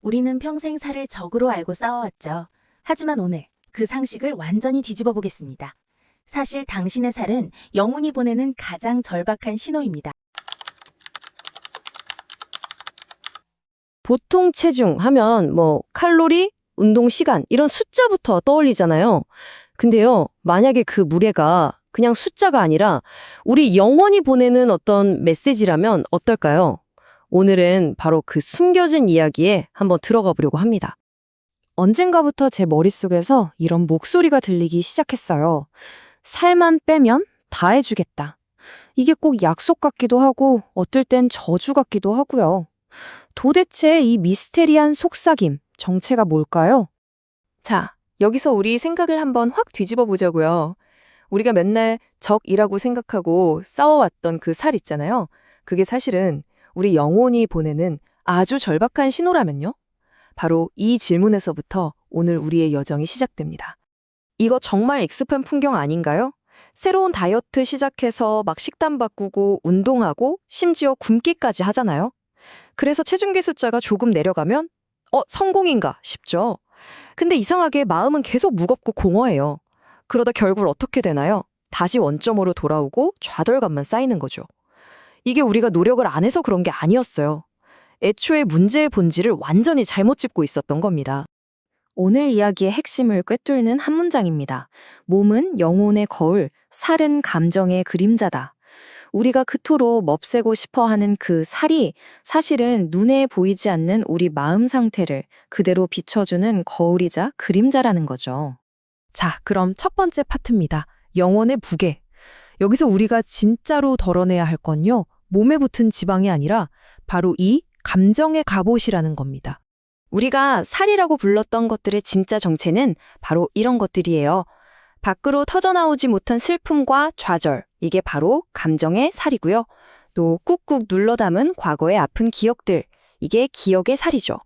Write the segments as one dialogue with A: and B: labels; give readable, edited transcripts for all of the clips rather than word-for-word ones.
A: 우리는 평생 살을 적으로 알고 싸워왔죠. 하지만 오늘 그 상식을 완전히 뒤집어 보겠습니다. 사실 당신의 살은 영혼이 보내는 가장 절박한 신호입니다.
B: 보통 체중 하면 칼로리, 운동 시간 이런 숫자부터 떠올리잖아요. 근데요, 만약에 그 무게가 그냥 숫자가 아니라 우리 영혼이 보내는 어떤 메시지라면 어떨까요? 오늘은 바로 그 숨겨진 이야기에 한번 들어가 보려고 합니다. 언젠가부터 제 머릿속에서 이런 목소리가 들리기 시작했어요. 살만 빼면 다 해주겠다. 이게 꼭 약속 같기도 하고 어떨 땐 저주 같기도 하고요. 도대체 이 미스테리한 속삭임, 정체가 뭘까요? 자, 여기서 우리 생각을 한번 확 뒤집어 보자고요. 우리가 맨날 적이라고 생각하고 싸워왔던 그 살 있잖아요. 그게 사실은 우리 영혼이 보내는 아주 절박한 신호라면요? 바로 이 질문에서부터 오늘 우리의 여정이 시작됩니다. 이거 정말 익숙한 풍경 아닌가요? 새로운 다이어트 시작해서 막 식단 바꾸고 운동하고 심지어 굶기까지 하잖아요. 그래서 체중계 숫자가 조금 내려가면 성공인가 싶죠. 근데 이상하게 마음은 계속 무겁고 공허해요. 그러다 결국 어떻게 되나요? 다시 원점으로 돌아오고 좌절감만 쌓이는 거죠. 이게 우리가 노력을 안 해서 그런 게 아니었어요. 애초에 문제의 본질을 완전히 잘못 짚고 있었던 겁니다. 오늘 이야기의 핵심을 꿰뚫는 한 문장입니다. 몸은 영혼의 거울, 살은 감정의 그림자다. 우리가 그토록 멉세고 싶어하는 그 살이 사실은 눈에 보이지 않는 우리 마음 상태를 그대로 비춰주는 거울이자 그림자라는 거죠. 자, 그럼 첫 번째 파트입니다. 영혼의 무게. 여기서 우리가 진짜로 덜어내야 할 건요, 몸에 붙은 지방이 아니라 바로 이 감정의 갑옷이라는 겁니다. 우리가 살이라고 불렀던 것들의 진짜 정체는 바로 이런 것들이에요. 밖으로 터져나오지 못한 슬픔과 좌절, 이게 바로 감정의 살이고요. 또 꾹꾹 눌러 담은 과거의 아픈 기억들, 이게 기억의 살이죠.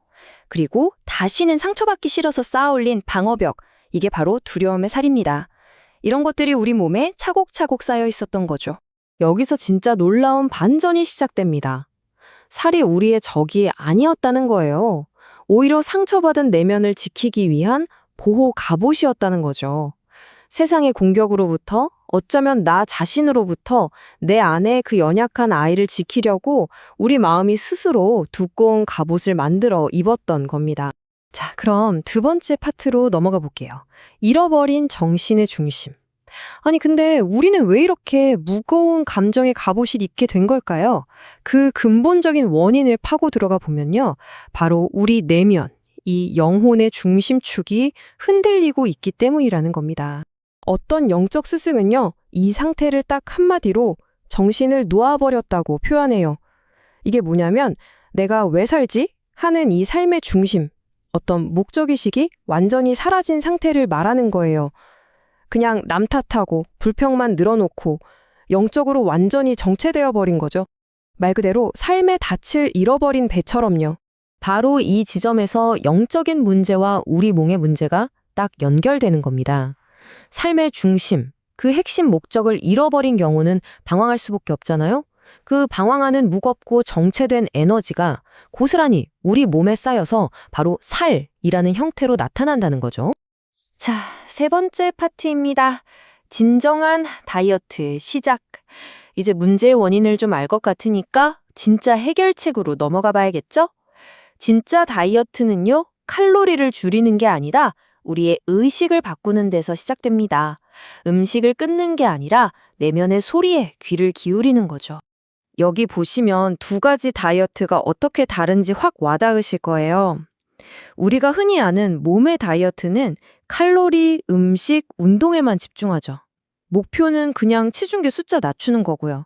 B: 그리고 다시는 상처받기 싫어서 쌓아올린 방어벽, 이게 바로 두려움의 살입니다. 이런 것들이 우리 몸에 차곡차곡 쌓여 있었던 거죠. 여기서 진짜 놀라운 반전이 시작됩니다. 살이 우리의 적이 아니었다는 거예요. 오히려 상처받은 내면을 지키기 위한 보호 갑옷이었다는 거죠. 세상의 공격으로부터, 어쩌면 나 자신으로부터 내 안에 그 연약한 아이를 지키려고 우리 마음이 스스로 두꺼운 갑옷을 만들어 입었던 겁니다. 자, 그럼 두 번째 파트로 넘어가 볼게요. 잃어버린 정신의 중심. 아니, 근데 우리는 왜 이렇게 무거운 감정의 갑옷을 입게 된 걸까요? 그 근본적인 원인을 파고 들어가 보면요. 바로 우리 내면, 이 영혼의 중심축이 흔들리고 있기 때문이라는 겁니다. 어떤 영적 스승은요, 이 상태를 딱 한마디로 정신을 놓아버렸다고 표현해요. 이게 뭐냐면, 내가 왜 살지? 하는 이 삶의 중심, 어떤 목적의식이 완전히 사라진 상태를 말하는 거예요. 그냥 남 탓하고 불평만 늘어놓고 영적으로 완전히 정체되어 버린 거죠. 말 그대로 삶의 닻을 잃어버린 배처럼요. 바로 이 지점에서 영적인 문제와 우리 몸의 문제가 딱 연결되는 겁니다. 삶의 중심, 그 핵심 목적을 잃어버린 경우는 방황할 수밖에 없잖아요. 그 방황하는 무겁고 정체된 에너지가 고스란히 우리 몸에 쌓여서 바로 살이라는 형태로 나타난다는 거죠. 자, 세 번째 파트입니다. 진정한 다이어트의 시작. 이제 문제의 원인을 좀 알 것 같으니까 진짜 해결책으로 넘어가 봐야겠죠? 진짜 다이어트는요, 칼로리를 줄이는 게 아니라 우리의 의식을 바꾸는 데서 시작됩니다. 음식을 끊는 게 아니라 내면의 소리에 귀를 기울이는 거죠. 여기 보시면 두 가지 다이어트가 어떻게 다른지 확 와닿으실 거예요. 우리가 흔히 아는 몸의 다이어트는 칼로리, 음식, 운동에만 집중하죠. 목표는 그냥 체중계 숫자 낮추는 거고요.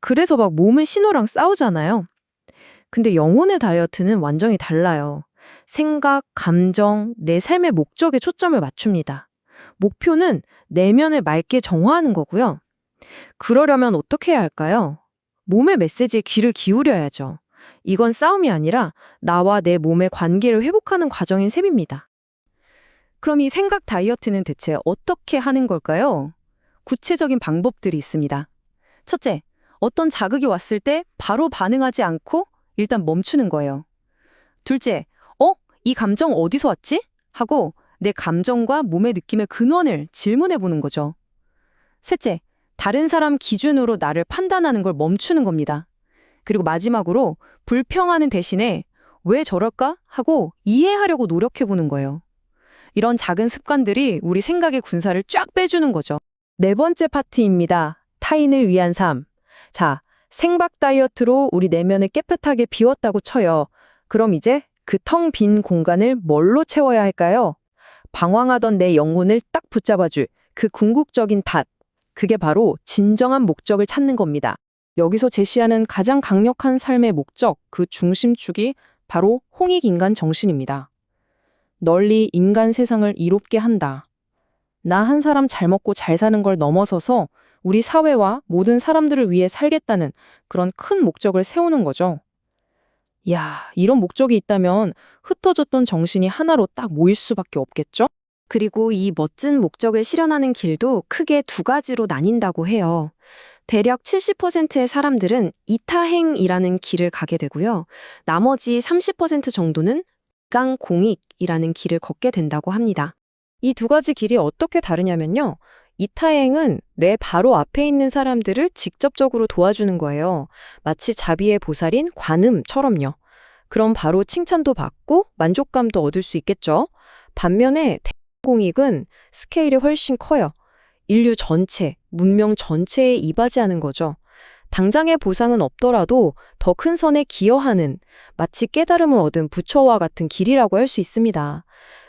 B: 그래서 막 몸의 신호랑 싸우잖아요. 근데 영혼의 다이어트는 완전히 달라요. 생각, 감정, 내 삶의 목적에 초점을 맞춥니다. 목표는 내면을 맑게 정화하는 거고요. 그러려면 어떻게 해야 할까요? 몸의 메시지에 귀를 기울여야죠. 이건 싸움이 아니라 나와 내 몸의 관계를 회복하는 과정인 셈입니다. 그럼 이 생각 다이어트는 대체 어떻게 하는 걸까요? 구체적인 방법들이 있습니다. 첫째, 어떤 자극이 왔을 때 바로 반응하지 않고 일단 멈추는 거예요. 둘째, 이 감정 어디서 왔지? 하고 내 감정과 몸의 느낌의 근원을 질문해 보는 거죠. 셋째, 다른 사람 기준으로 나를 판단하는 걸 멈추는 겁니다. 그리고 마지막으로 불평하는 대신에 왜 저럴까? 하고 이해하려고 노력해 보는 거예요. 이런 작은 습관들이 우리 생각의 군사를 쫙 빼주는 거죠. 네 번째 파트입니다. 타인을 위한 삶. 자, 생박 다이어트로 우리 내면을 깨끗하게 비웠다고 쳐요. 그럼 이제 그 텅 빈 공간을 뭘로 채워야 할까요? 방황하던 내 영혼을 딱 붙잡아줄 그 궁극적인 닷. 그게 바로 진정한 목적을 찾는 겁니다. 여기서 제시하는 가장 강력한 삶의 목적, 그 중심축이 바로 홍익인간 정신입니다. 널리 인간 세상을 이롭게 한다. 나 한 사람 잘 먹고 잘 사는 걸 넘어서서 우리 사회와 모든 사람들을 위해 살겠다는 그런 큰 목적을 세우는 거죠. 야, 이런 목적이 있다면 흩어졌던 정신이 하나로 딱 모일 수밖에 없겠죠? 그리고 이 멋진 목적을 실현하는 길도 크게 두 가지로 나뉜다고 해요. 대략 70%의 사람들은 이타행이라는 길을 가게 되고요. 나머지 30% 정도는 강공익이라는 길을 걷게 된다고 합니다. 이 두 가지 길이 어떻게 다르냐면요. 이타행은 내 바로 앞에 있는 사람들을 직접적으로 도와주는 거예요. 마치 자비의 보살인 관음처럼요. 그럼 바로 칭찬도 받고 만족감도 얻을 수 있겠죠. 반면에 대공익은 스케일이 훨씬 커요. 인류 전체, 문명 전체에 이바지하는 거죠. 당장의 보상은 없더라도 더 큰 선에 기여하는 마치 깨달음을 얻은 부처와 같은 길이라고 할 수 있습니다.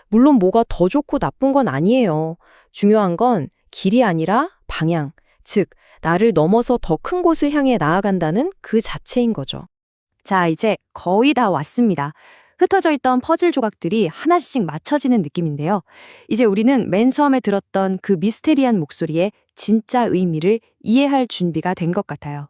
B: 물론 뭐가 더 좋고 나쁜 건 아니에요. 중요한 건 길이 아니라 방향, 즉 나를 넘어서 더 큰 곳을 향해 나아간다는 그 자체인 거죠.
C: 자, 이제 거의 다 왔습니다. 흩어져 있던 퍼즐 조각들이 하나씩 맞춰지는 느낌인데요. 이제 우리는 맨 처음에 들었던 그 미스테리한 목소리의 진짜 의미를 이해할 준비가 된 것 같아요.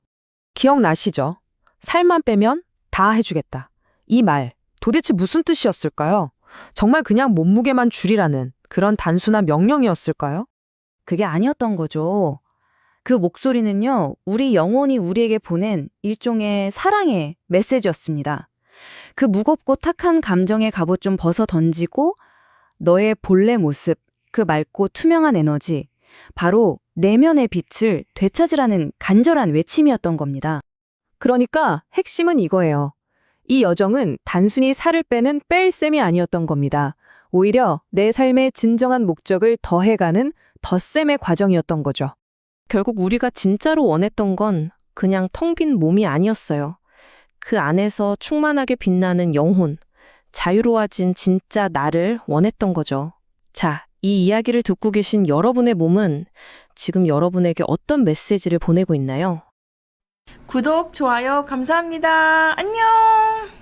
B: 기억나시죠? 살만 빼면 다 해주겠다. 이 말, 도대체 무슨 뜻이었을까요? 정말 그냥 몸무게만 줄이라는 그런 단순한 명령이었을까요?
C: 그게 아니었던 거죠. 그 목소리는요, 우리 영혼이 우리에게 보낸 일종의 사랑의 메시지였습니다. 그 무겁고 탁한 감정의 갑옷 좀 벗어 던지고 너의 본래 모습, 그 맑고 투명한 에너지, 바로 내면의 빛을 되찾으라는 간절한 외침이었던 겁니다.
B: 그러니까 핵심은 이거예요. 이 여정은 단순히 살을 빼는 뺄셈이 아니었던 겁니다. 오히려 내 삶의 진정한 목적을 더해가는 덧셈의 과정이었던 거죠. 결국 우리가 진짜로 원했던 건 그냥 텅 빈 몸이 아니었어요. 그 안에서 충만하게 빛나는 영혼, 자유로워진 진짜 나를 원했던 거죠. 자, 이 이야기를 듣고 계신 여러분의 몸은 지금 여러분에게 어떤 메시지를 보내고 있나요?
D: 구독, 좋아요 감사합니다. 안녕!